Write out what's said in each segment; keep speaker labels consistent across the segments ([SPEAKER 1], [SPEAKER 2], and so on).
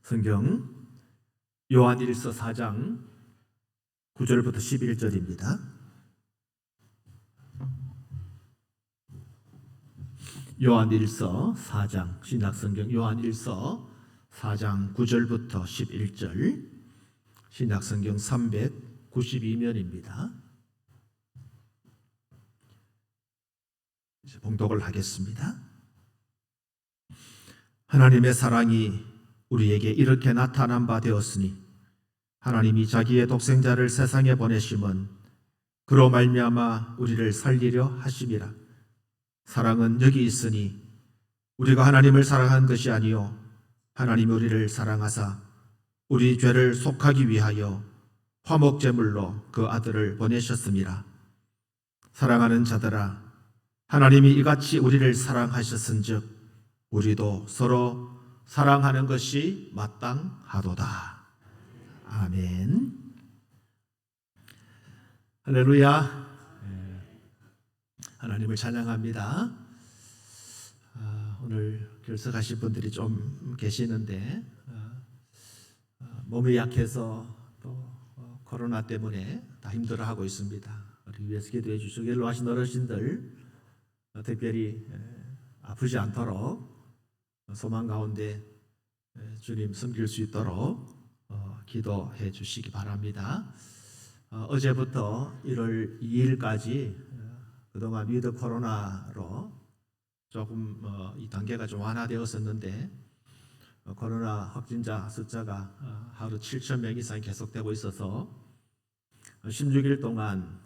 [SPEAKER 1] 성경 요한일서 4장 9절부터 11절입니다. 요한일서 4장 신약성경 요한일서 4장 9절부터 11절 신약성경 392면입니다. 이제 봉독을 하겠습니다. 하나님의 사랑이 우리에게 이렇게 나타난 바 되었으니 하나님이 자기의 독생자를 세상에 보내심은 그로 말미암아 우리를 살리려 하심이라. 사랑은 여기 있으니 우리가 하나님을 사랑한 것이 아니요 하나님이 우리를 사랑하사 우리 죄를 속하기 위하여 화목제물로 그 아들을 보내셨습니다. 사랑하는 자들아, 하나님이 이같이 우리를 사랑하셨은즉 우리도 서로 사랑하는 것이 마땅하도다. 아멘. 할렐루야. 하나님을 찬양합니다. 오늘 결석하실 분들이 좀 계시는데 몸이 약해서 또 코로나 때문에 다 힘들어하고 있습니다. 우리 위해서 기도해 주시고 연로하신 어르신들 특별히 아프지 않도록 소망 가운데 주님 섬길 수 있도록 기도해 주시기 바랍니다. 어제부터 1월 2일까지 그동안 위드 코로나로 조금 이 단계가 좀 완화되었었는데 코로나 확진자 숫자가 하루 7,000명 이상 계속되고 있어서 16일 동안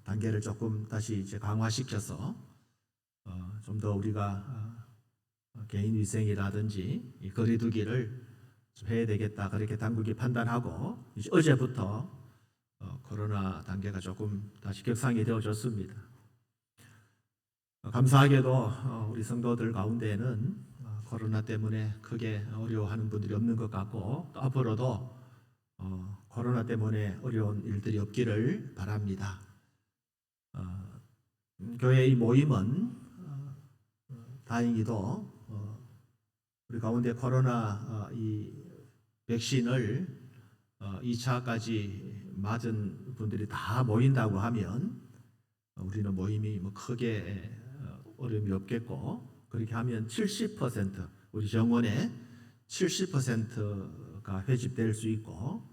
[SPEAKER 1] 단계를 조금 다시 이제 강화시켜서 좀 더 우리가 개인 위생이라든지 거리 두기를 좀 해야 되겠다 그렇게 당국이 판단하고 이제 어제부터 코로나 단계가 조금 다시 격상이 되어졌습니다. 감사하게도 우리 성도들 가운데에는 코로나 때문에 크게 어려워하는 분들이 없는 것 같고 또 앞으로도 코로나 때문에 어려운 일들이 없기를 바랍니다. 교회의 모임은 다행히도 우리 가운데 코로나 이 백신을 2차까지 맞은 분들이 다 모인다고 하면 우리는 모임이 뭐 크게 어려움이 없겠고 그렇게 하면 70% 우리 정원의 70%가 회집될 수 있고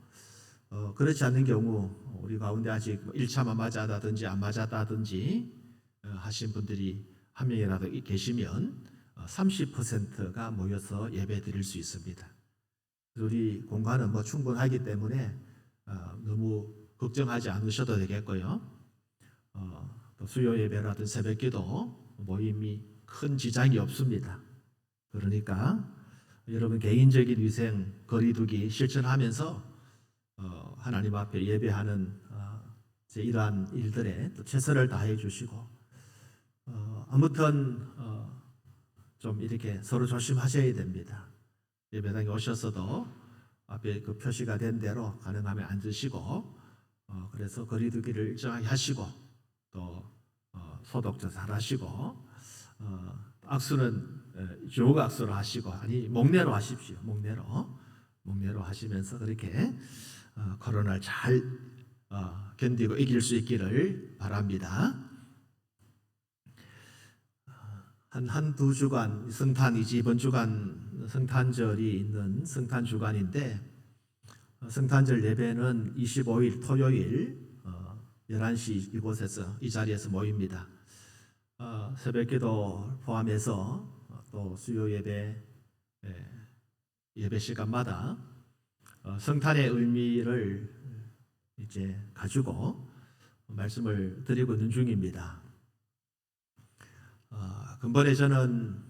[SPEAKER 1] 그렇지 않는 경우 우리 가운데 아직 1차만 맞았다든지 안 맞았다든지 하신 분들이 한 명이라도 계시면 30%가 모여서 예배 드릴 수 있습니다. 우리 공간은 뭐 충분하기 때문에 너무 걱정하지 않으셔도 되겠고요. 또 수요 예배라든 새벽기도 모임이 큰 지장이 없습니다. 그러니까 여러분 개인적인 위생 거리두기 실천하면서 하나님 앞에 예배하는 이러한 일들에 또 최선을 다해 주시고 아무튼 좀 이렇게 서로 조심하셔야 됩니다. 예배당에 오셔서도 앞에 그 표시가 된 대로 가능하면 앉으시고 그래서 거리두기를 일정하게 하시고 또 소독도 잘 하시고 악수는 주옥 악수로 하시고 아니 목례로 하십시오. 목례로 하시면서 그렇게 코로나를 잘 견디고 이길 수 있기를 바랍니다. 한두 주간 성탄이지 이번 주간 성탄절이 있는 성탄 주간인데 성탄절 예배는 25일 토요일 11시 이곳에서 이 자리에서 모입니다. 새벽기도 포함해서 또 수요 예배 시간마다 성탄의 의미를 이제 가지고 말씀을 드리고 있는 중입니다. 근본에 저는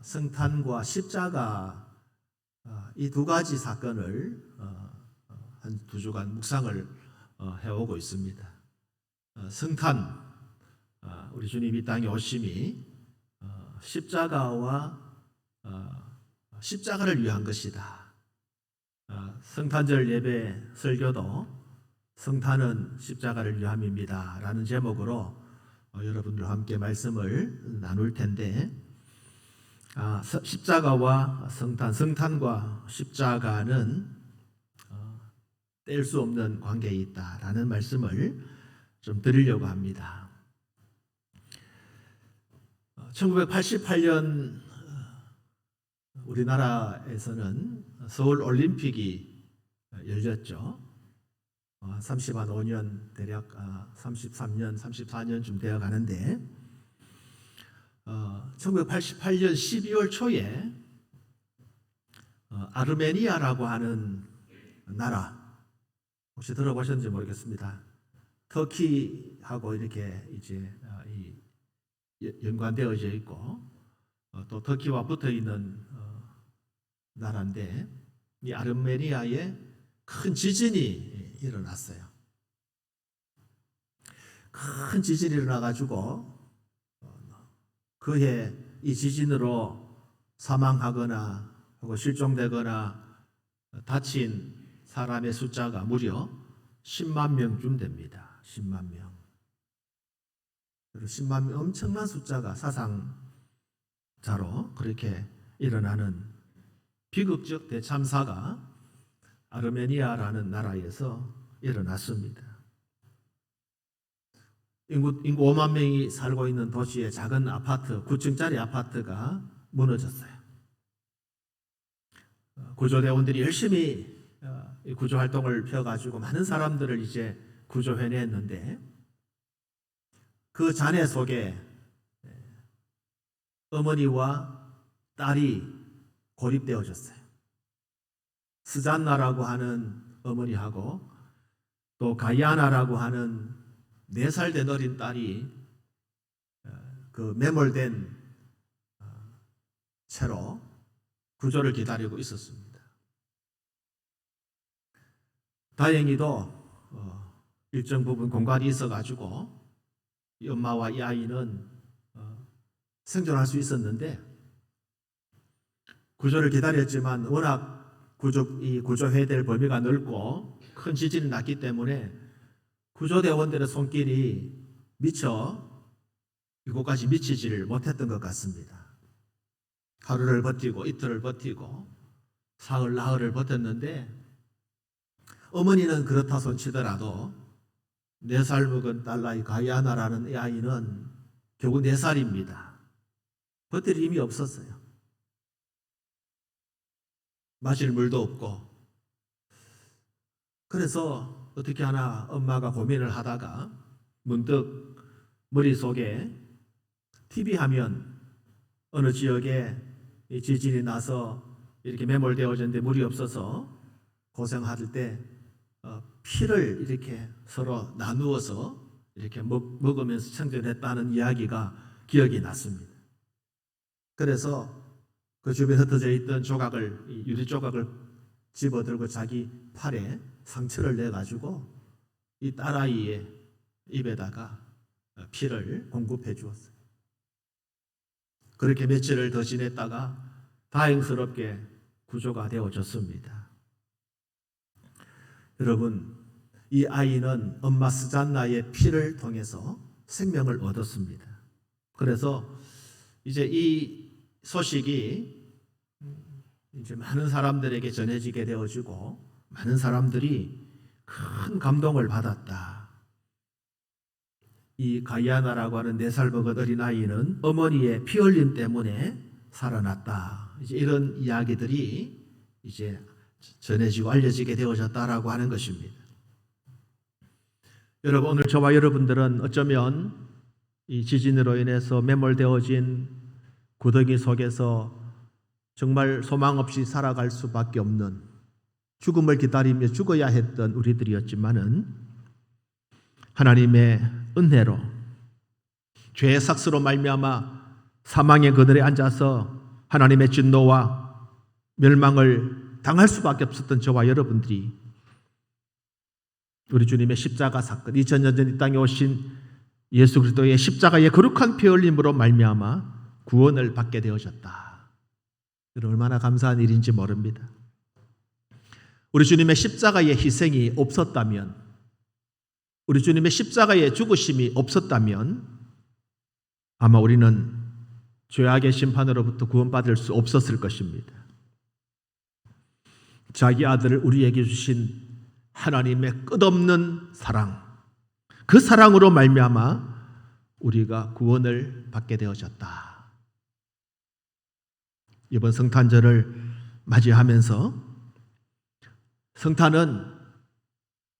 [SPEAKER 1] 성탄과 십자가 이 두 가지 사건을 한 두 주간 묵상을 해오고 있습니다. 성탄, 우리 주님 이 땅에 오심이 십자가와 십자가를 위한 것이다. 성탄절 예배 설교도 성탄은 십자가를 위함입니다 라는 제목으로 여러분들과 함께 말씀을 나눌 텐데 십자가와 성탄과 십자가는 뗄 수 없는 관계에 있다라는 말씀을 좀 드리려고 합니다. 1988년 우리나라에서는 서울 올림픽이 열렸죠. 35년 대략 33년, 34년쯤 되어 가는데 1988년 12월 초에 아르메니아라고 하는 나라 혹시 들어보셨는지 모르겠습니다. 터키하고 이렇게 이제 연관되어져 있고 또 터키와 붙어 있는 나라인데 이 아르메니아에 큰 지진이 일어났어요. 큰 지진이 일어나가지고 그해 이 지진으로 사망하거나 혹은 실종되거나 다친 사람의 숫자가 무려 10만 명쯤 됩니다. 10만 명. 10만 명, 엄청난 숫자가 사상자로 그렇게 일어나는 비극적 대참사가 아르메니아라는 나라에서 일어났습니다. 인구 5만 명이 살고 있는 도시의 작은 아파트, 9층짜리 아파트가 무너졌어요. 구조대원들이 열심히 구조 활동을 펴가지고 많은 사람들을 이제 구조해냈는데 그 잔해 속에 어머니와 딸이 고립되어졌어요. 스잔나라고 하는 어머니하고 또 가이아나라고 하는 4살 된 어린 딸이 그 매몰된 채로 구조를 기다리고 있었습니다. 다행히도 일정 부분 공간이 있어가지고 이 엄마와 이 아이는 생존할 수 있었는데 구조를 기다렸지만 워낙 구조해야 될 범위가 넓고 큰 지진이 났기 때문에 구조대원들의 손길이 미처 이곳까지 미치지를 못했던 것 같습니다. 하루를 버티고 이틀을 버티고 사흘 나흘을 버텼는데 어머니는 그렇다 손치더라도 4살 먹은 딸아이 가이아나라는 이 아이는 겨우 4살입니다. 버틸 힘이 없었어요. 마실 물도 없고. 그래서 어떻게 하나 엄마가 고민을 하다가 문득 머릿속에 TV 하면 어느 지역에 지진이 나서 이렇게 매몰되어졌는데 물이 없어서 고생할 때 피를 이렇게 서로 나누어서 이렇게 먹으면서 생존했다는 이야기가 기억이 났습니다. 그래서 그 주변에 흩어져 있던 유리 조각을 집어들고 자기 팔에 상처를 내가지고 이 딸아이의 입에다가 피를 공급해 주었어요. 그렇게 며칠을 더 지냈다가 다행스럽게 구조가 되어졌습니다. 여러분, 이 아이는 엄마 스잔나의 피를 통해서 생명을 얻었습니다. 그래서 이제 이 소식이 이제 많은 사람들에게 전해지게 되어지고 많은 사람들이 큰 감동을 받았다. 이 가이아나라고 하는 4살 먹은 어린아이는 어머니의 피 흘림 때문에 살아났다. 이제 이런 이야기들이 이제 전해지고 알려지게 되어졌다라고 하는 것입니다. 여러분, 오늘 저와 여러분들은 어쩌면 이 지진으로 인해서 매몰되어진 구덩이 속에서 정말 소망 없이 살아갈 수밖에 없는 죽음을 기다리며 죽어야 했던 우리들이었지만은 하나님의 은혜로 죄의 삭스로 말미암아 사망의 그늘에 앉아서 하나님의 진노와 멸망을 당할 수밖에 없었던 저와 여러분들이 우리 주님의 십자가 사건, 2000년 전 이 땅에 오신 예수 그리스도의 십자가의 거룩한 피 흘림으로 말미암아 구원을 받게 되어졌다. 얼마나 감사한 일인지 모릅니다. 우리 주님의 십자가의 희생이 없었다면, 우리 주님의 십자가의 죽으심이 없었다면 아마 우리는 죄악의 심판으로부터 구원받을 수 없었을 것입니다. 자기 아들을 우리에게 주신 하나님의 끝없는 사랑, 그 사랑으로 말미암아 우리가 구원을 받게 되어졌다. 이번 성탄절을 맞이하면서 성탄은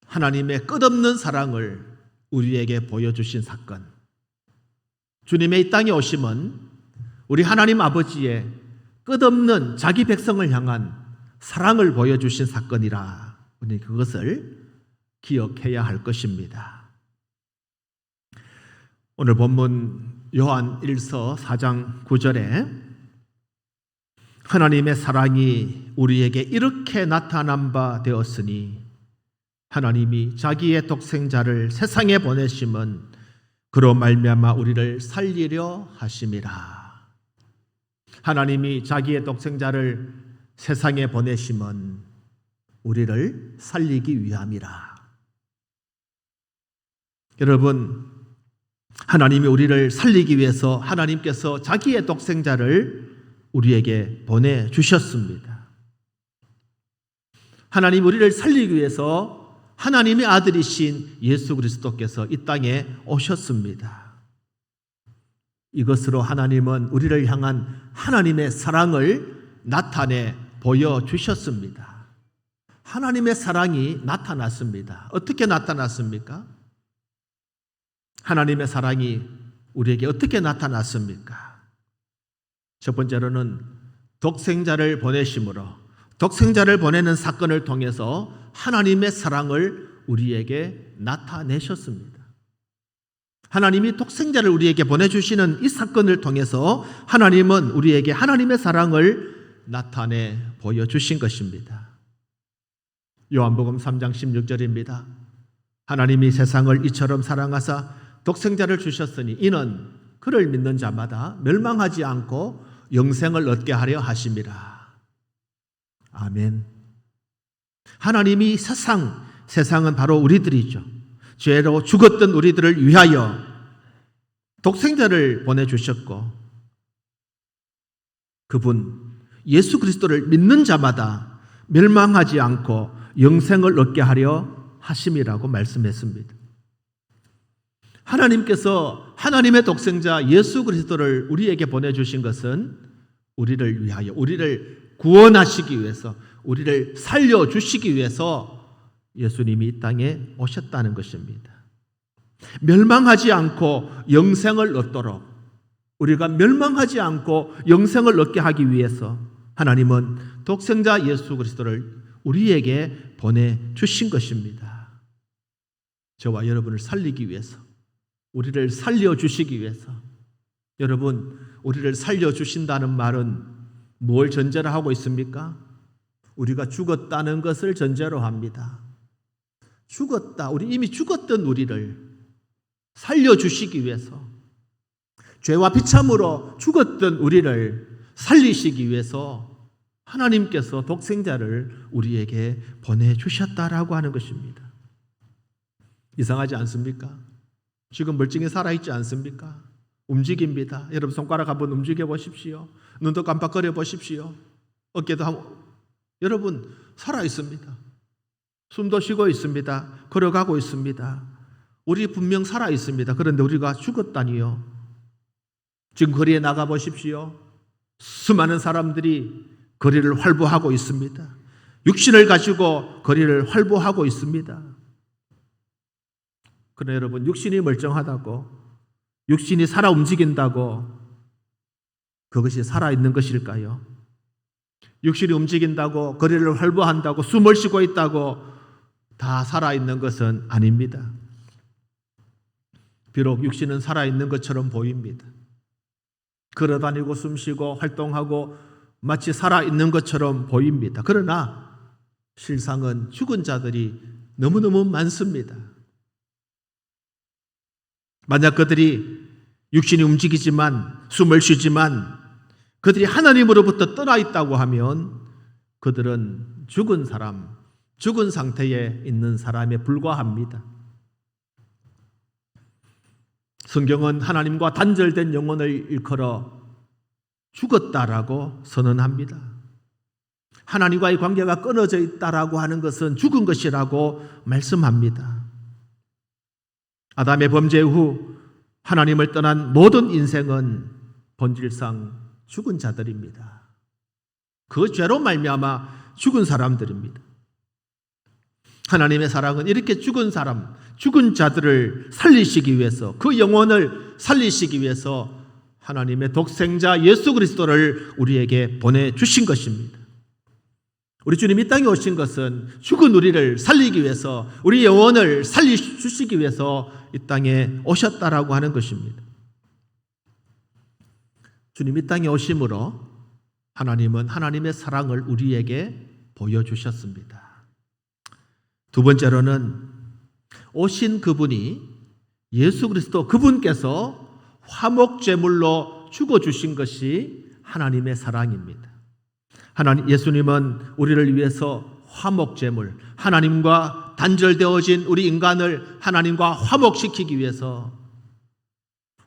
[SPEAKER 1] 하나님의 끝없는 사랑을 우리에게 보여주신 사건, 주님의 이 땅에 오심은 우리 하나님 아버지의 끝없는 자기 백성을 향한 사랑을 보여주신 사건이라 우리 그것을 기억해야 할 것입니다. 오늘 본문 요한 1서 4장 9절에 하나님의 사랑이 우리에게 이렇게 나타난 바 되었으니 하나님이 자기의 독생자를 세상에 보내심은 그로 말미암아 우리를 살리려 하심이라. 하나님이 자기의 독생자를 세상에 보내심은 우리를 살리기 위함이라. 여러분, 하나님이 우리를 살리기 위해서 하나님께서 자기의 독생자를 우리에게 보내주셨습니다. 하나님 우리를 살리기 위해서 하나님의 아들이신 예수 그리스도께서 이 땅에 오셨습니다. 이것으로 하나님은 우리를 향한 하나님의 사랑을 나타내 보여주셨습니다. 하나님의 사랑이 나타났습니다. 어떻게 나타났습니까? 하나님의 사랑이 우리에게 어떻게 나타났습니까? 첫 번째로는 독생자를 보내심으로, 독생자를 보내는 사건을 통해서 하나님의 사랑을 우리에게 나타내셨습니다. 하나님이 독생자를 우리에게 보내주시는 이 사건을 통해서 하나님은 우리에게 하나님의 사랑을 나타내 보여주신 것입니다. 요한복음 3장 16절입니다. 하나님이 세상을 이처럼 사랑하사 독생자를 주셨으니 이는 그를 믿는 자마다 멸망하지 않고 영생을 얻게 하려 하심이라. 아멘. 하나님이 세상은 바로 우리들이죠. 죄로 죽었던 우리들을 위하여 독생자를 보내주셨고 그분 예수 그리스도를 믿는 자마다 멸망하지 않고 영생을 얻게 하려 하심이라고 말씀했습니다. 하나님께서 하나님의 독생자 예수 그리스도를 우리에게 보내주신 것은 우리를 위하여, 우리를 구원하시기 위해서, 우리를 살려주시기 위해서 예수님이 이 땅에 오셨다는 것입니다. 멸망하지 않고 영생을 얻도록, 우리가 멸망하지 않고 영생을 얻게 하기 위해서 하나님은 독생자 예수 그리스도를 우리에게 보내주신 것입니다. 저와 여러분을 살리기 위해서, 우리를 살려주시기 위해서. 여러분, 우리를 살려주신다는 말은 뭘 전제로 하고 있습니까? 우리가 죽었다는 것을 전제로 합니다. 죽었다, 우리 이미 죽었던 우리를 살려주시기 위해서, 죄와 비참으로 죽었던 우리를 살리시기 위해서 하나님께서 독생자를 우리에게 보내주셨다라고 하는 것입니다. 이상하지 않습니까? 지금 멀쩡히 살아있지 않습니까? 움직입니다. 여러분 손가락 한번 움직여 보십시오. 눈도 깜빡거려 보십시오. 어깨도 여러분 살아있습니다. 숨도 쉬고 있습니다. 걸어가고 있습니다. 우리 분명 살아있습니다. 그런데 우리가 죽었다니요. 지금 거리에 나가 보십시오. 수많은 사람들이 거리를 활보하고 있습니다. 육신을 가지고 거리를 활보하고 있습니다. 그러나 여러분, 육신이 멀쩡하다고, 육신이 살아 움직인다고 그것이 살아있는 것일까요? 육신이 움직인다고, 거리를 활보한다고, 숨을 쉬고 있다고 다 살아있는 것은 아닙니다. 비록 육신은 살아있는 것처럼 보입니다. 걸어다니고 숨쉬고 활동하고 마치 살아있는 것처럼 보입니다. 그러나 실상은 죽은 자들이 너무너무 많습니다. 만약 그들이 육신이 움직이지만, 숨을 쉬지만 그들이 하나님으로부터 떠나 있다고 하면 그들은 죽은 사람, 죽은 상태에 있는 사람에 불과합니다. 성경은 하나님과 단절된 영혼을 일컬어 죽었다라고 선언합니다. 하나님과의 관계가 끊어져 있다라고 하는 것은 죽은 것이라고 말씀합니다. 아담의 범죄 후 하나님을 떠난 모든 인생은 본질상 죽은 자들입니다. 그 죄로 말미암아 죽은 사람들입니다. 하나님의 사랑은 이렇게 죽은 사람, 죽은 자들을 살리시기 위해서, 그 영혼을 살리시기 위해서 하나님의 독생자 예수 그리스도를 우리에게 보내주신 것입니다. 우리 주님이 이 땅에 오신 것은 죽은 우리를 살리기 위해서, 우리 영혼을 살리시기 위해서 이 땅에 오셨다라고 하는 것입니다. 주님이 이 땅에 오심으로 하나님은 하나님의 사랑을 우리에게 보여주셨습니다. 두 번째로는 오신 그분이 예수 그리스도 그분께서 화목제물로 죽어주신 것이 하나님의 사랑입니다. 예수님은 우리를 위해서 화목제물, 하나님과 단절되어진 우리 인간을 하나님과 화목시키기 위해서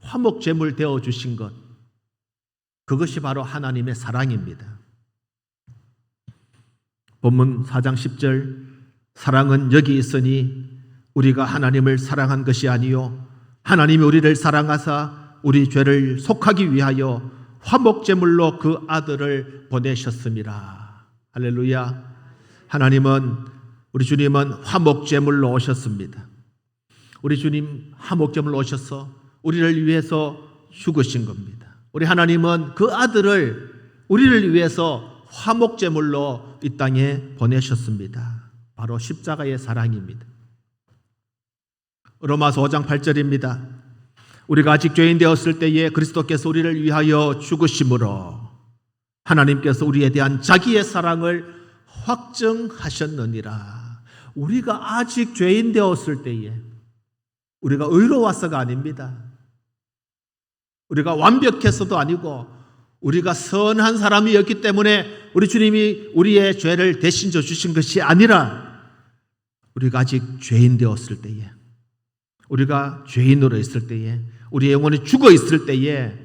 [SPEAKER 1] 화목제물 되어주신 것, 그것이 바로 하나님의 사랑입니다. 본문 4장 10절, 사랑은 여기 있으니 우리가 하나님을 사랑한 것이 아니요 하나님이 우리를 사랑하사 우리 죄를 속하기 위하여 화목제물로 그 아들을 보내셨습니다. 할렐루야. 우리 주님은 화목제물로 오셨습니다. 우리 주님 화목제물로 오셔서 우리를 위해서 죽으신 겁니다. 우리 하나님은 그 아들을 우리를 위해서 화목제물로 이 땅에 보내셨습니다. 바로 십자가의 사랑입니다. 로마서 5장 8절입니다. 우리가 아직 죄인 되었을 때에 그리스도께서 우리를 위하여 죽으심으로 하나님께서 우리에 대한 자기의 사랑을 확증하셨느니라. 우리가 아직 죄인 되었을 때에, 우리가 의로워서가 아닙니다. 우리가 완벽해서도 아니고 우리가 선한 사람이었기 때문에 우리 주님이 우리의 죄를 대신 져 주신 것이 아니라, 우리가 아직 죄인 되었을 때에, 우리가 죄인으로 있을 때에, 우리의 영혼이 죽어 있을 때에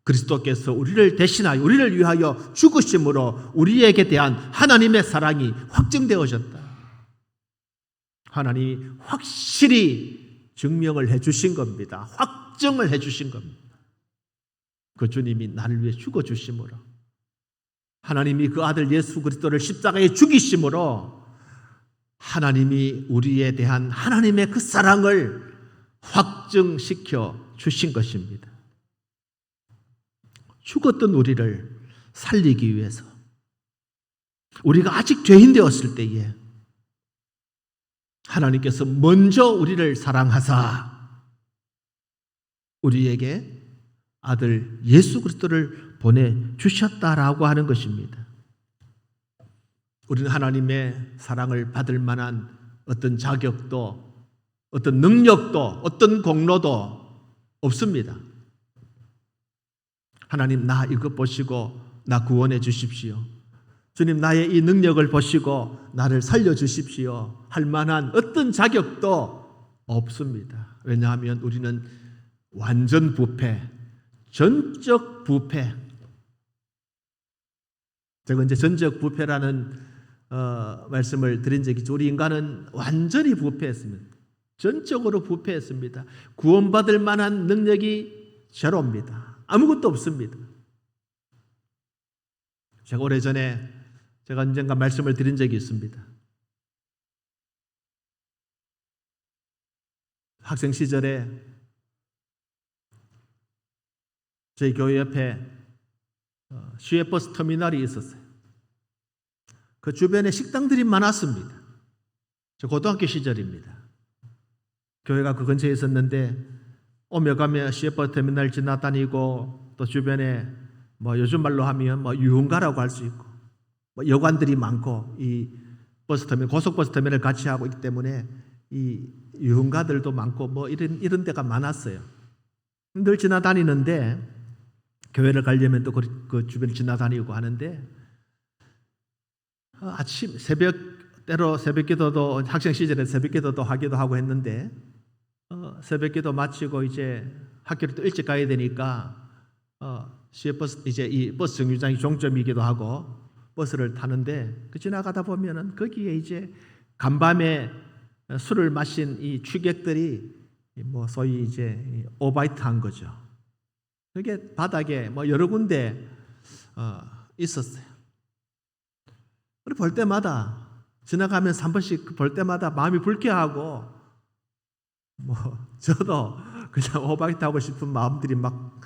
[SPEAKER 1] 그리스도께서 우리를 대신하여 우리를 위하여 죽으심으로 우리에게 대한 하나님의 사랑이 확증되어졌다. 하나님이 확실히 증명을 해주신 겁니다. 확증을 해주신 겁니다. 그 주님이 나를 위해 죽어주심으로, 하나님이 그 아들 예수 그리스도를 십자가에 죽이심으로 하나님이 우리에 대한 하나님의 그 사랑을 확증시켜 주신 것입니다. 죽었던 우리를 살리기 위해서, 우리가 아직 죄인 되었을 때에 하나님께서 먼저 우리를 사랑하사 우리에게 아들 예수 그리스도를 보내주셨다라고 하는 것입니다. 우리는 하나님의 사랑을 받을 만한 어떤 자격도, 어떤 능력도, 어떤 공로도 없습니다. 하나님, 나 이것 보시고 나 구원해 주십시오. 주님, 나의 이 능력을 보시고 나를 살려주십시오 할 만한 어떤 자격도 없습니다. 왜냐하면 우리는 완전 부패, 전적 부패. 제가 이제 전적 부패라는 말씀을 드린 적이 있죠. 우리 인간은 완전히 부패했습니다. 전적으로 부패했습니다. 구원받을 만한 능력이 제로입니다. 아무것도 없습니다. 제가 오래전에 언젠가 말씀을 드린 적이 있습니다. 학생 시절에 저희 교회 옆에 시외버스 터미널이 있었어요. 그 주변에 식당들이 많았습니다. 저 고등학교 시절입니다. 교회가 그 근처에 있었는데 오며 가며 시외버스 터미널 지나다니고, 또 주변에 요즘 말로 하면 유흥가라고 할 수 있고, 여관들이 많고, 이 버스 터미널, 고속버스 터미널을 같이 하고 있기 때문에 이 유흥가들도 많고 이런 데가 많았어요. 늘 지나다니는데, 교회를 가려면 또 그 주변을 지나다니고 하는데, 아침 때로 새벽기도도, 학생 시절에 새벽기도도 하기도 하고 했는데, 새벽기도 마치고 이제 학교를 또 일찍 가야 되니까 시외버스 이제 이 버스 정류장이 종점이기도 하고 버스를 타는데 그 지나가다 보면은 거기에 이제 간밤에 술을 마신 이 취객들이 뭐 소위 이제 오바이트 한 거죠. 그게 바닥에 뭐 여러 군데 있었어요. 우리 볼 때마다 지나가면서 한 번씩 볼 때마다 마음이 불쾌하고 뭐 저도 그냥 오바이트 하고 싶은 마음들이 막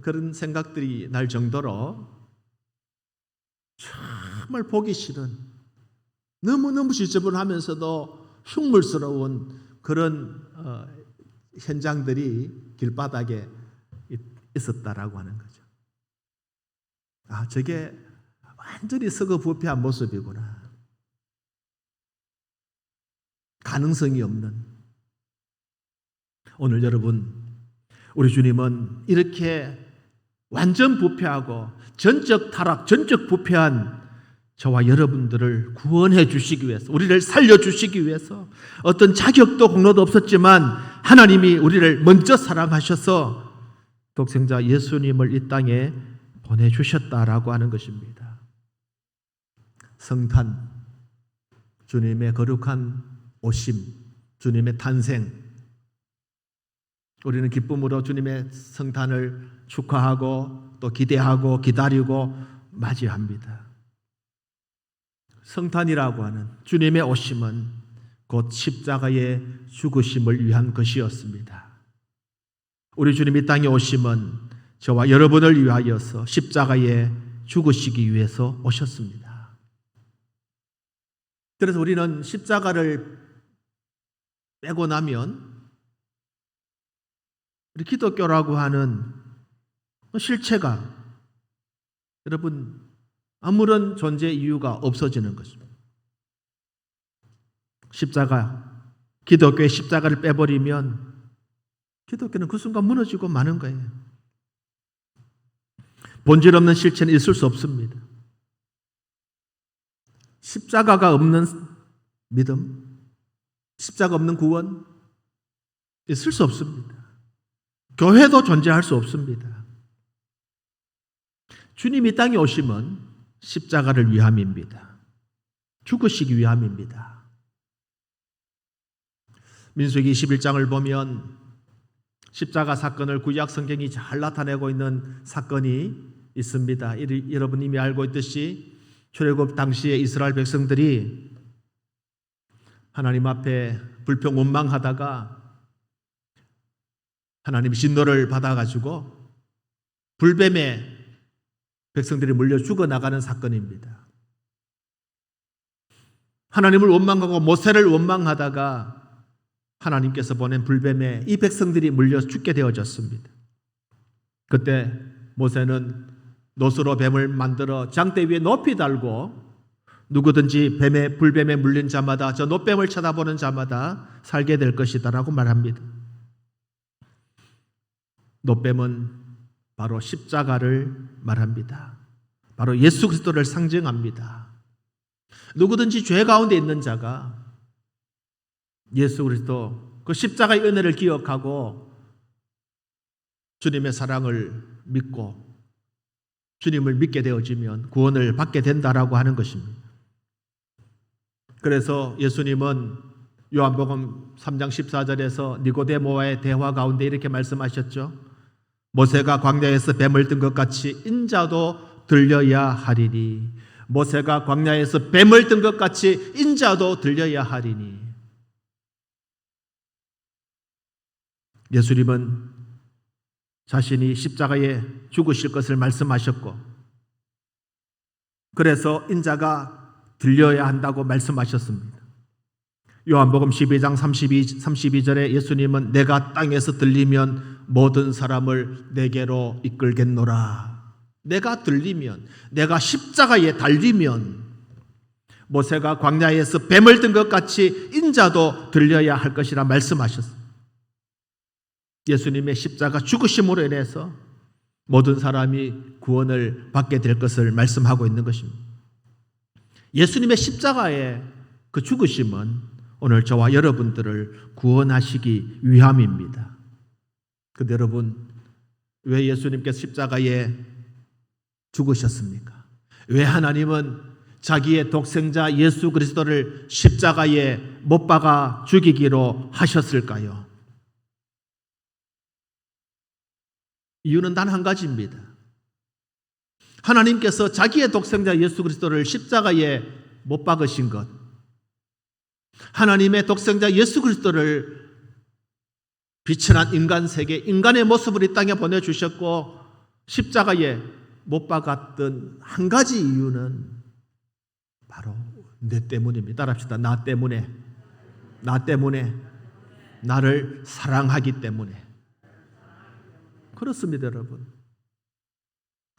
[SPEAKER 1] 그런 생각들이 날 정도로 정말 보기 싫은 너무너무 지저분하면서도 흉물스러운 그런 현장들이 길바닥에 있었다라고 하는 거죠. 아, 저게 완전히 썩어 부패한 모습이구나. 가능성이 없는. 오늘 여러분, 우리 주님은 이렇게 완전 부패하고 전적 타락, 전적 부패한 저와 여러분들을 구원해 주시기 위해서, 우리를 살려 주시기 위해서 어떤 자격도 공로도 없었지만 하나님이 우리를 먼저 사랑하셔서 독생자 예수님을 이 땅에 보내주셨다라고 하는 것입니다. 성탄, 주님의 거룩한 오심, 주님의 탄생, 우리는 기쁨으로 주님의 성탄을 축하하고 또 기대하고 기다리고 맞이합니다. 성탄이라고 하는 주님의 오심은 곧 십자가의 죽으심을 위한 것이었습니다. 우리 주님 이 땅에 오심은 저와 여러분을 위하여서 십자가에 죽으시기 위해서 오셨습니다. 그래서 우리는 십자가를 빼고 나면 우리 기독교라고 하는 실체가 여러분 아무런 존재 이유가 없어지는 것입니다. 십자가, 기독교의 십자가를 빼버리면 기독교는 그 순간 무너지고 마는 거예요. 본질 없는 실체는 있을 수 없습니다. 십자가가 없는 믿음, 십자가 없는 구원 있을 수 없습니다. 교회도 존재할 수 없습니다. 주님이 땅에 오심은 십자가를 위함입니다. 죽으시기 위함입니다. 민수기 21장을 보면 십자가 사건을 구약 성경이 잘 나타내고 있는 사건이 있습니다. 여러분 이미 알고 있듯이 출애굽 당시에 이스라엘 백성들이 하나님 앞에 불평 원망하다가 하나님 진노를 받아가지고 불뱀에 백성들이 물려 죽어나가는 사건입니다. 하나님을 원망하고 모세를 원망하다가 하나님께서 보낸 불뱀에 이 백성들이 물려 죽게 되어졌습니다. 그때 모세는 노스로 뱀을 만들어 장대 위에 높이 달고 누구든지 불뱀에 물린 자마다 저 노뱀을 쳐다보는 자마다 살게 될 것이다 라고 말합니다. 노뱀은 바로 십자가를 말합니다. 바로 예수 그리스도를 상징합니다. 누구든지 죄 가운데 있는 자가 예수 그리스도 그 십자가의 은혜를 기억하고 주님의 사랑을 믿고 주님을 믿게 되어지면 구원을 받게 된다라고 하는 것입니다. 그래서 예수님은 요한복음 3장 14절에서 니고데모와의 대화 가운데 이렇게 말씀하셨죠. 모세가 광야에서 뱀을 든 것 같이 인자도 들려야 하리니. 모세가 광야에서 뱀을 든 것 같이 인자도 들려야 하리니. 예수님은 자신이 십자가에 죽으실 것을 말씀하셨고 그래서 인자가 들려야 한다고 말씀하셨습니다. 요한복음 12장 32절에 예수님은 내가 땅에서 들리면 모든 사람을 내게로 이끌겠노라. 내가 들리면, 내가 십자가에 달리면 모세가 광야에서 뱀을 든 것 같이 인자도 들려야 할 것이라 말씀하셨습니다. 예수님의 십자가 죽으심으로 인해서 모든 사람이 구원을 받게 될 것을 말씀하고 있는 것입니다. 예수님의 십자가의 그 죽으심은 오늘 저와 여러분들을 구원하시기 위함입니다. 근데 여러분, 왜 예수님께서 십자가에 죽으셨습니까? 왜 하나님은 자기의 독생자 예수 그리스도를 십자가에 못 박아 죽이기로 하셨을까요? 이유는 단 한 가지입니다. 하나님께서 자기의 독생자 예수 그리스도를 십자가에 못 박으신 것, 하나님의 독생자 예수 그리스도를 비천한 인간 세계, 인간의 모습을 이 땅에 보내주셨고 십자가에 못 박았던 한 가지 이유는 바로 내 때문입니다. 따라합시다. 나 때문에, 나를 사랑하기 때문에. 그렇습니다, 여러분.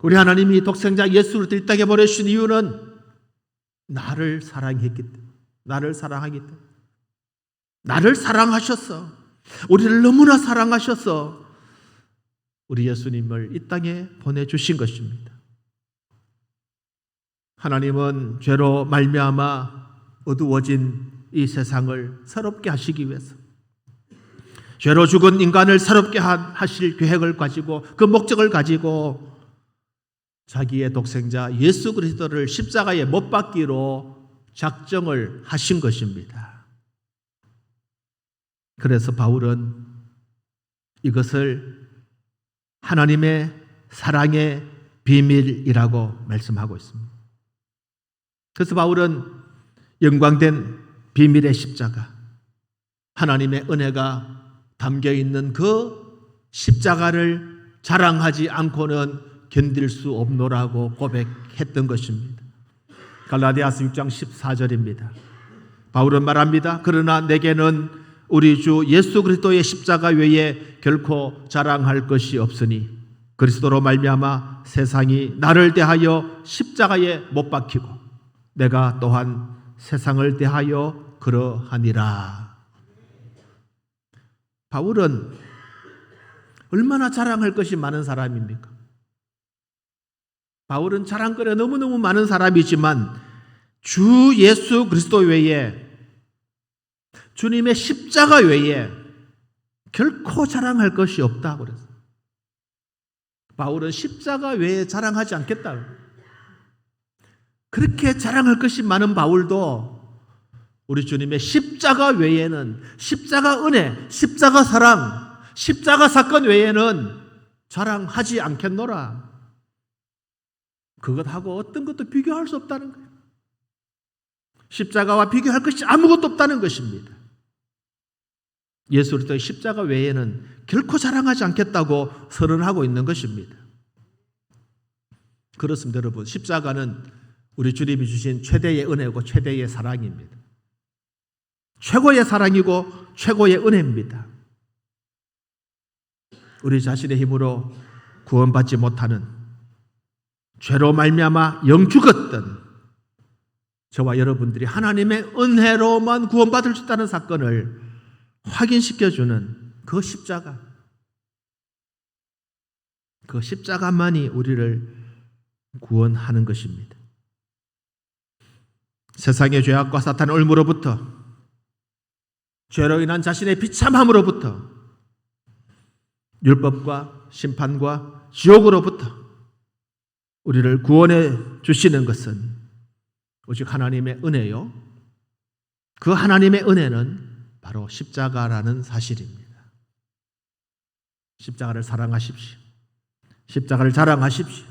[SPEAKER 1] 우리 하나님이 독생자 예수를 이 땅에 보내주신 이유는 나를 사랑했기 때문에, 나를 사랑하기 때문에, 나를 사랑하셨어. 우리를 너무나 사랑하셔서 우리 예수님을 이 땅에 보내주신 것입니다. 하나님은 죄로 말미암아 어두워진 이 세상을 새롭게 하시기 위해서, 죄로 죽은 인간을 새롭게 하실 계획을 가지고, 그 목적을 가지고 자기의 독생자 예수 그리스도를 십자가에 못 박기로 작정을 하신 것입니다. 그래서 바울은 이것을 하나님의 사랑의 비밀이라고 말씀하고 있습니다. 그래서 바울은 영광된 비밀의 십자가, 하나님의 은혜가 담겨 있는 그 십자가를 자랑하지 않고는 견딜 수 없노라고 고백했던 것입니다. 갈라디아서 6장 14절입니다. 바울은 말합니다. 그러나 내게는 우리 주 예수 그리스도의 십자가 외에 결코 자랑할 것이 없으니 그리스도로 말미암아 세상이 나를 대하여 십자가에 못 박히고 내가 또한 세상을 대하여 그러하니라. 바울은 얼마나 자랑할 것이 많은 사람입니까? 바울은 자랑거리가 너무너무 많은 사람이지만 주 예수 그리스도 외에, 주님의 십자가 외에 결코 자랑할 것이 없다고 그랬어요. 바울은 십자가 외에 자랑하지 않겠다. 그렇게 자랑할 것이 많은 바울도 우리 주님의 십자가 외에는, 십자가 은혜, 십자가 사랑, 십자가 사건 외에는 자랑하지 않겠노라. 그것하고 어떤 것도 비교할 수 없다는 거예요. 십자가와 비교할 것이 아무것도 없다는 것입니다. 예수 그리스도의 십자가 외에는 결코 자랑하지 않겠다고 선언하고 있는 것입니다. 그렇습니다, 여러분. 십자가는 우리 주님이 주신 최대의 은혜고 최대의 사랑입니다. 최고의 사랑이고 최고의 은혜입니다. 우리 자신의 힘으로 구원받지 못하는, 죄로 말미암아 영죽었던 저와 여러분들이 하나님의 은혜로만 구원받을 수 있다는 사건을 확인시켜주는 그 십자가, 그 십자가만이 우리를 구원하는 것입니다. 세상의 죄악과 사탄의 올무로부터, 죄로 인한 자신의 비참함으로부터, 율법과 심판과 지옥으로부터 우리를 구원해 주시는 것은 오직 하나님의 은혜요. 그 하나님의 은혜는 바로 십자가라는 사실입니다. 십자가를 사랑하십시오. 십자가를 자랑하십시오.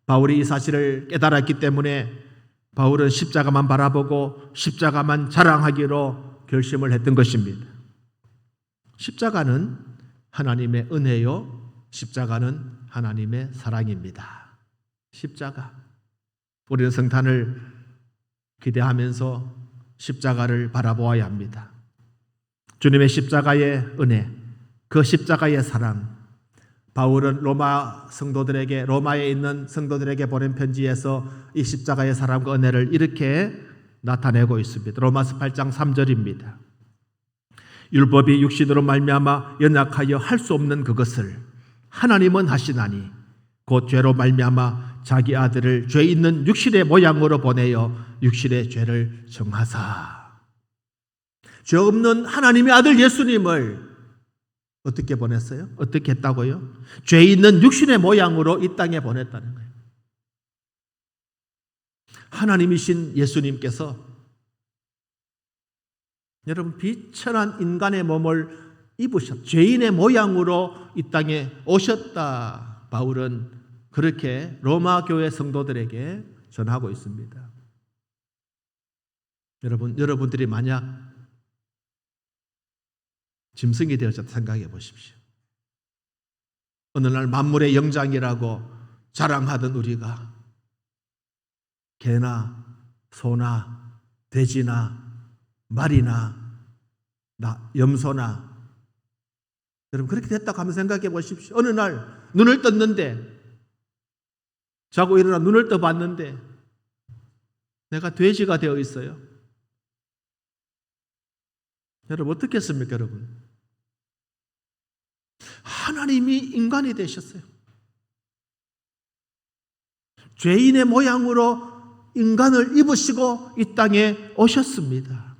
[SPEAKER 1] 바울이 이 사실을 깨달았기 때문에 바울은 십자가만 바라보고 십자가만 자랑하기로 결심을 했던 것입니다. 십자가는 하나님의 은혜요, 십자가는 하나님의 사랑입니다. 십자가. 우리는 성탄을 기대하면서 십자가를 바라보아야 합니다. 주님의 십자가의 은혜, 그 십자가의 사랑. 바울은 로마에 있는 성도들에게 보낸 편지에서 이 십자가의 사랑과 은혜를 이렇게 나타내고 있습니다. 로마서 8장 3절입니다. 율법이 육신으로 말미암아 연약하여 할 수 없는 그것을 하나님은 하시나니 곧 죄로 말미암아 자기 아들을 죄 있는 육신의 모양으로 보내어 육신의 죄를 정하사. 죄 없는 하나님의 아들 예수님을 어떻게 보냈어요? 어떻게 했다고요? 죄 있는 육신의 모양으로 이 땅에 보냈다는 거예요. 하나님이신 예수님께서 여러분 비천한 인간의 몸을 입으셨, 죄인의 모양으로 이 땅에 오셨다. 바울은 그렇게 로마 교회 성도들에게 전하고 있습니다. 여러분들이 만약 짐승이 되었다 생각해 보십시오. 어느 날 만물의 영장이라고 자랑하던 우리가 개나 소나 돼지나 말이나 염소나 여러분 그렇게 됐다고 한번 생각해 보십시오. 어느 날 눈을 떴는데 자고 일어나 눈을 떠봤는데 내가 돼지가 되어 있어요. 여러분 어떻게 했습니까 여러분? 하나님이 인간이 되셨어요. 죄인의 모양으로 인간을 입으시고 이 땅에 오셨습니다.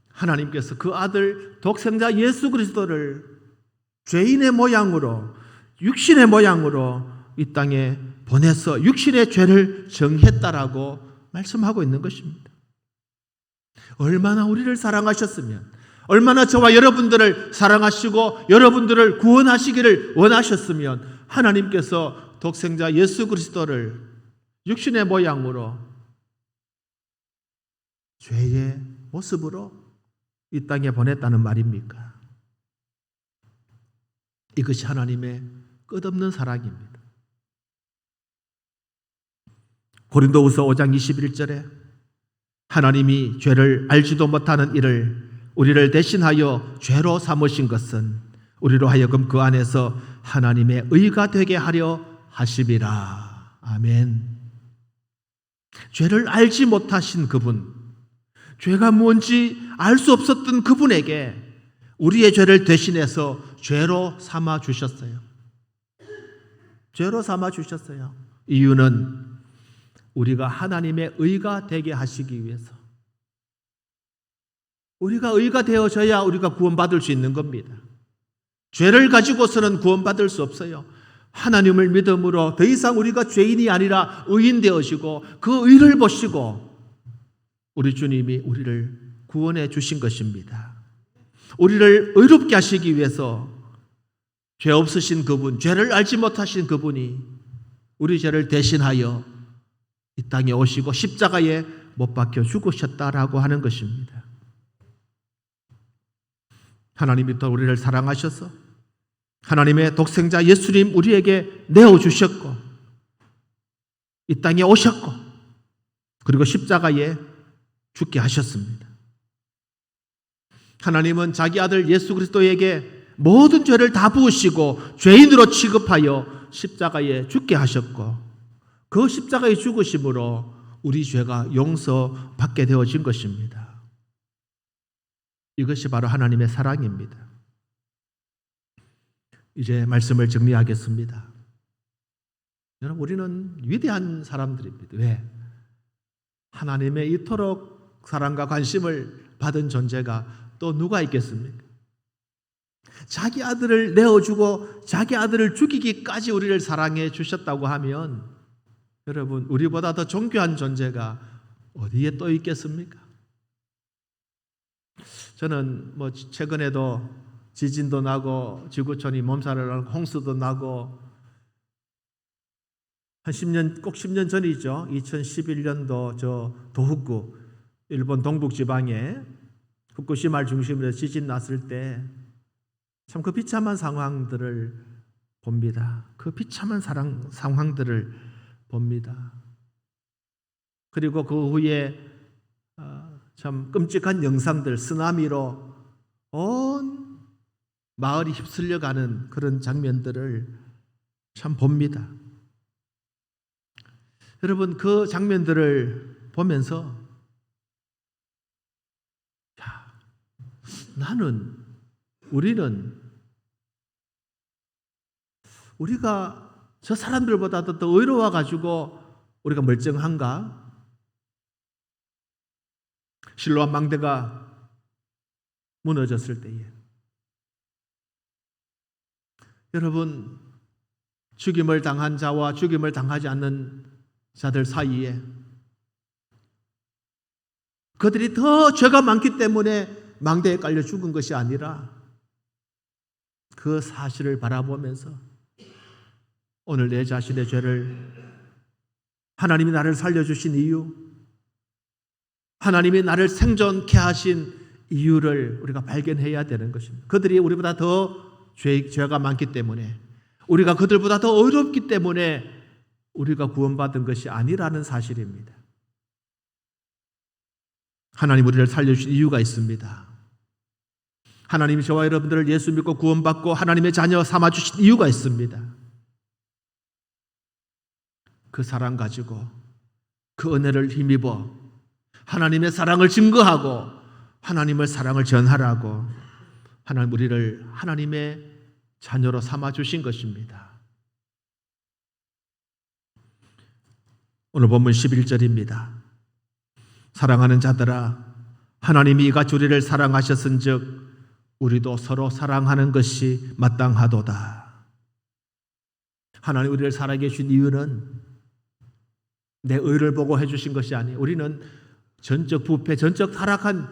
[SPEAKER 1] 하나님께서 그 아들 독생자 예수 그리스도를 죄인의 모양으로 육신의 모양으로 이 땅에 보내서 육신의 죄를 정했다라고 말씀하고 있는 것입니다. 얼마나 우리를 사랑하셨으면 얼마나 저와 여러분들을 사랑하시고 여러분들을 구원하시기를 원하셨으면 하나님께서 독생자 예수 그리스도를 육신의 모양으로 죄의 모습으로 이 땅에 보냈다는 말입니까? 이것이 하나님의 끝없는 사랑입니다. 고린도후서 5장 21절에 하나님이 죄를 알지도 못하는 이를 우리를 대신하여 죄로 삼으신 것은 우리로 하여금 그 안에서 하나님의 의가 되게 하려 하심이라. 아멘. 죄를 알지 못하신 그분, 죄가 뭔지 알 수 없었던 그분에게 우리의 죄를 대신해서 죄로 삼아 주셨어요. 죄로 삼아 주셨어요. 이유는 우리가 하나님의 의가 되게 하시기 위해서. 우리가 의가 되어져야 우리가 구원받을 수 있는 겁니다. 죄를 가지고서는 구원받을 수 없어요. 하나님을 믿음으로 더 이상 우리가 죄인이 아니라 의인 되어지고 그 의를 보시고 우리 주님이 우리를 구원해 주신 것입니다. 우리를 의롭게 하시기 위해서 죄 없으신 그분, 죄를 알지 못하신 그분이 우리 죄를 대신하여 이 땅에 오시고 십자가에 못 박혀 죽으셨다라고 하는 것입니다. 하나님이 또 우리를 사랑하셔서 하나님의 독생자 예수님 우리에게 내어주셨고 이 땅에 오셨고 그리고 십자가에 죽게 하셨습니다. 하나님은 자기 아들 예수 그리스도에게 모든 죄를 다 부으시고 죄인으로 취급하여 십자가에 죽게 하셨고 그 십자가의 죽으심으로 우리 죄가 용서받게 되어진 것입니다. 이것이 바로 하나님의 사랑입니다. 이제 말씀을 정리하겠습니다. 여러분 우리는 위대한 사람들입니다. 왜? 하나님의 이토록 사랑과 관심을 받은 존재가 또 누가 있겠습니까? 자기 아들을 내어주고 자기 아들을 죽이기까지 우리를 사랑해 주셨다고 하면 여러분 우리보다 더 존귀한 존재가 어디에 또 있겠습니까? 저는 최근에도 지진도 나고 지구촌이 몸살을 앓고 홍수도 나고 한 10년, 꼭 10년 전이죠. 2011년도 저 도후쿠, 일본 동북 지방에 후쿠시마를 중심으로 지진 났을 때 참 그 비참한 상황들을 봅니다. 그 비참한 상황들을 봅니다. 그리고 그 후에 참 끔찍한 영상들, 쓰나미로 온 마을이 휩쓸려가는 그런 장면들을 참 봅니다. 여러분 그 장면들을 보면서 우리가 저 사람들보다도 더 의로워가지고 우리가 멀쩡한가? 실로암 망대가 무너졌을 때에 여러분, 죽임을 당한 자와 죽임을 당하지 않는 자들 사이에 그들이 더 죄가 많기 때문에 망대에 깔려 죽은 것이 아니라 그 사실을 바라보면서 오늘 내 자신의 죄를, 하나님이 나를 살려주신 이유, 하나님이 나를 생존케 하신 이유를 우리가 발견해야 되는 것입니다. 그들이 우리보다 더 죄가 많기 때문에, 우리가 그들보다 더 어렵기 때문에 우리가 구원받은 것이 아니라는 사실입니다. 하나님 우리를 살려주신 이유가 있습니다. 하나님이 저와 여러분들을 예수 믿고 구원받고 하나님의 자녀 삼아주신 이유가 있습니다. 그 사랑 가지고, 그 은혜를 힘입어 하나님의 사랑을 증거하고 하나님의 사랑을 전하라고 하나님 우리를 하나님의 자녀로 삼아주신 것입니다. 오늘 본문 11절입니다. 사랑하는 자들아, 하나님이 이같이 우리를 사랑하셨은즉 우리도 서로 사랑하는 것이 마땅하도다. 하나님 우리를 사랑해 주신 이유는 내 의를 보고 해주신 것이 아니에요. 우리는 전적 부패, 전적 타락한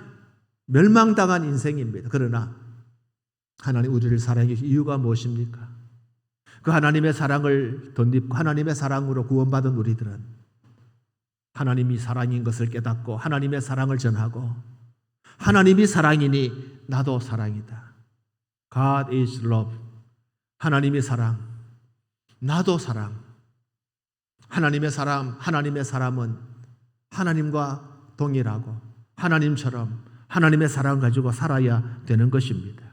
[SPEAKER 1] 멸망당한 인생입니다. 그러나 하나님 우리를 사랑해 주신 이유가 무엇입니까? 그 하나님의 사랑을 덧입고 하나님의 사랑으로 구원받은 우리들은 하나님이 사랑인 것을 깨닫고 하나님의 사랑을 전하고, 하나님이 사랑이니 나도 사랑이다. God is love. 하나님이 사랑, 나도 사랑. 하나님의 사람, 하나님의 사람은 하나님과 동일하고 하나님처럼 하나님의 사랑을 가지고 살아야 되는 것입니다.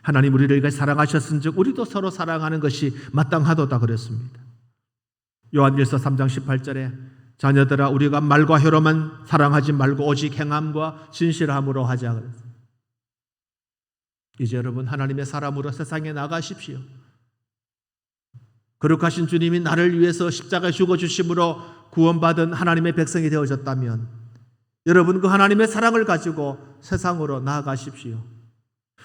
[SPEAKER 1] 하나님 우리를 사랑하셨은즉 우리도 서로 사랑하는 것이 마땅하도다 그랬습니다. 요한일서 3장 18절에 자녀들아 우리가 말과 혀로만 사랑하지 말고 오직 행함과 진실함으로 하자 그랬습니다. 이제 여러분 하나님의 사람으로 세상에 나가십시오. 거룩하신 주님이 나를 위해서 십자가에 죽어주심으로 구원받은 하나님의 백성이 되어졌다면 여러분 그 하나님의 사랑을 가지고 세상으로 나아가십시오.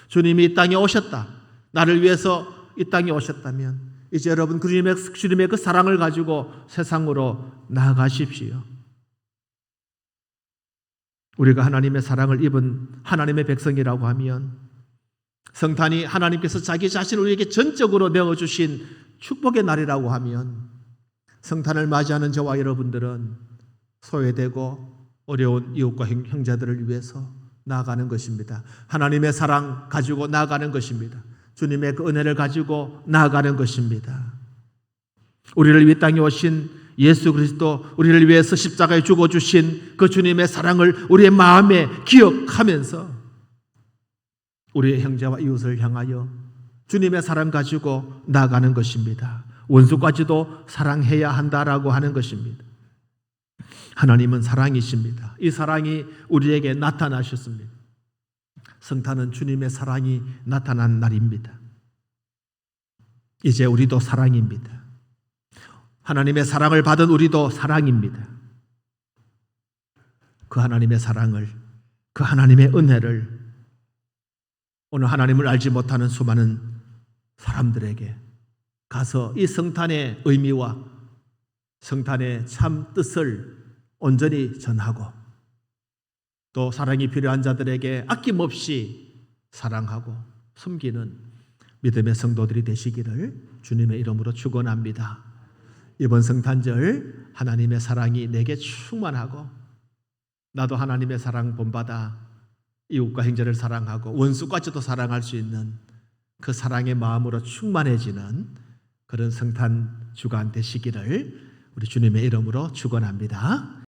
[SPEAKER 1] 주님이 이 땅에 오셨다. 나를 위해서 이 땅에 오셨다면 이제 여러분 주님의 그 사랑을 가지고 세상으로 나아가십시오. 우리가 하나님의 사랑을 입은 하나님의 백성이라고 하면 성탄이 하나님께서 자기 자신을 우리에게 전적으로 내어주신 축복의 날이라고 하면 성탄을 맞이하는 저와 여러분들은 소외되고 어려운 이웃과 형제들을 위해서 나아가는 것입니다. 하나님의 사랑 가지고 나아가는 것입니다. 주님의 그 은혜를 가지고 나아가는 것입니다. 우리를 이 땅에 오신 예수 그리스도, 우리를 위해서 십자가에 죽어주신 그 주님의 사랑을 우리의 마음에 기억하면서 우리의 형제와 이웃을 향하여 주님의 사랑 가지고 나아가는 것입니다. 원수까지도 사랑해야 한다라고 하는 것입니다. 하나님은 사랑이십니다. 이 사랑이 우리에게 나타나셨습니다. 성탄은 주님의 사랑이 나타난 날입니다. 이제 우리도 사랑입니다. 하나님의 사랑을 받은 우리도 사랑입니다. 그 하나님의 사랑을, 그 하나님의 은혜를 오늘 하나님을 알지 못하는 수많은 사람들에게 가서 이 성탄의 의미와 성탄의 참 뜻을 온전히 전하고 또 사랑이 필요한 자들에게 아낌없이 사랑하고 섬기는 믿음의 성도들이 되시기를 주님의 이름으로 축원합니다. 이번 성탄절 하나님의 사랑이 내게 충만하고 나도 하나님의 사랑 본받아 이웃과 형제를 사랑하고 원수까지도 사랑할 수 있는 그 사랑의 마음으로 충만해지는 그런 성탄 주간 되시기를 우리 주님의 이름으로 축원합니다.